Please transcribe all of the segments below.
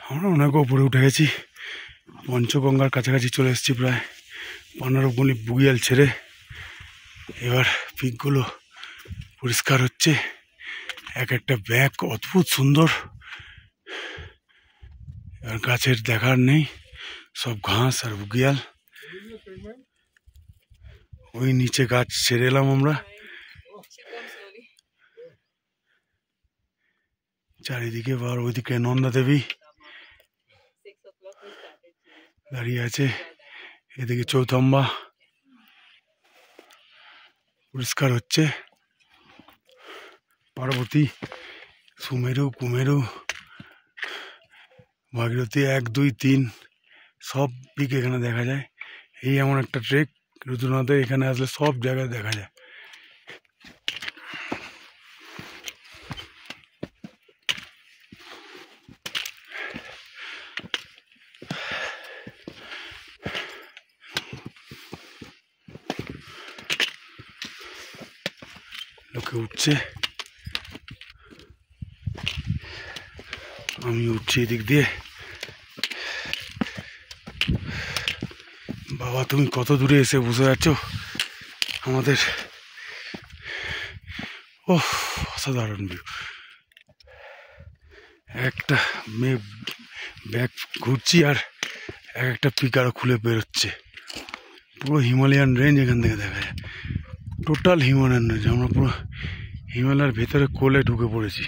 আমরা অনেক উপরে উঠে গেছি, পঞ্চগঙ্গার কাছাকাছি চলে এসেছি, প্রায় 15 গলি বুগিয়াল ছেড়ে। এবার পিকগুলো পরিষ্কার হচ্ছে, এক একটা ব্যাগ অদ্ভুত সুন্দর। আর গাছের দেখার নেই, সব ঘাস আর বুগিয়াল। ওই নিচে গাছ ছেড়ে এলাম আমরা। চারিদিকে বার ওইদিকে নন্দা দেবী দাঁড়িয়ে আছে, এদিকে চৌতম্বা পরিষ্কার হচ্ছে। পার্বতী, সুমেরু, কুমেরু, ভাগীরথী 1, 2, 3 সব পিক এখানে দেখা যায়। এই এমন একটা ট্রেক, রুদ্রনাথে এখানে আসলে সব জায়গায় দেখা যায়। লোকে উঠছে, আমি উঠছি এদিক দিয়ে। বাবা, তুমি কত দূরে এসে বসে আছো আমাদের। ও অসাধারণ ভিউ। একটা মেয়ে ব্যাগ ঘুরছি আর এক একটা পিক আরো খুলে বেরোচ্ছে। পুরো হিমালয়ান রেঞ্জ এখান থেকে দেখা যায়, টোটাল হিমালয়ান রেঞ্জ। আমরা পুরো হিমালয়ের ভেতরে কোলে ঢুকে পড়েছি।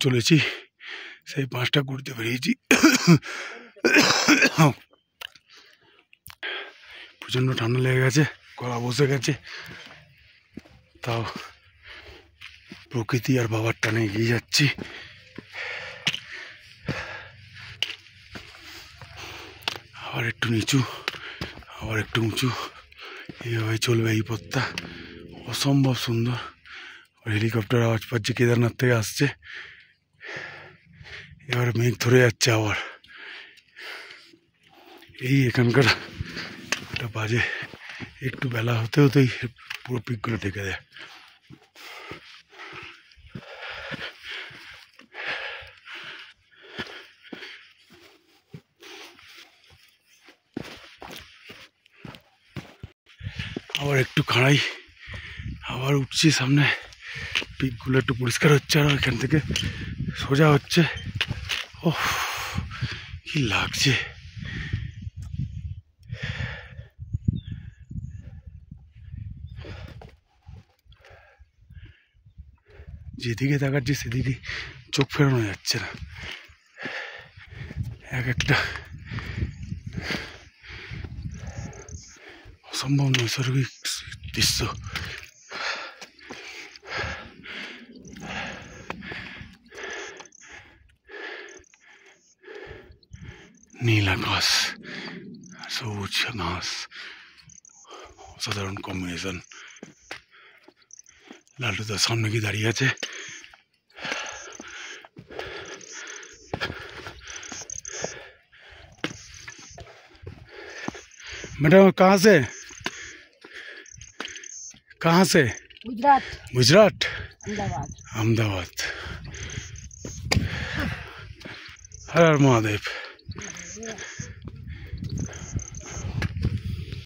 চলেছি সেই 5টা ঘুরতে বেরিয়েছি। প্রচণ্ড ঠান্ডা লেগে গেছে, গলা বসে গেছে, তাও প্রকৃতি আর বাবার টানে এগিয়ে যাচ্ছি। আবার একটু নিচু, আবার একটু উঁচু, এইভাবে চলবে এই পথটা। অসম্ভব সুন্দর। হেলিকপ্টার আওয়াজ পাচ্ছি, কেদারনাথ থেকে আসছে। এবার মেঘ ধরে যাচ্ছে আবার। এই এখানকার একটা বাজে, একটু বেলা হতে হতেই পুরো পিকগুলো ঢেকে দেয়। আবার একটু খাড়াই, আবার উঠছি সামনে। পিকগুলো একটু পরিষ্কার হচ্ছে আর এখান থেকে সোজা হচ্ছে। ও কি লাগছে! যেদিকে তাকাচ্ছি সেদিকে চোখ ফেরানো যাচ্ছে না। এক একটা অসম্ভব নৈসর্গিক দৃশ্য। নীল আকাশ, সবুজ ঘাস, অসাধারণ কম্বিনেশন। লালটু তার সামনে গিয়ে দাঁড়িয়ে আছে। मैडम कहाँ से गुजरात। गुजरात, अहमदाबाद। हर हर महादेव।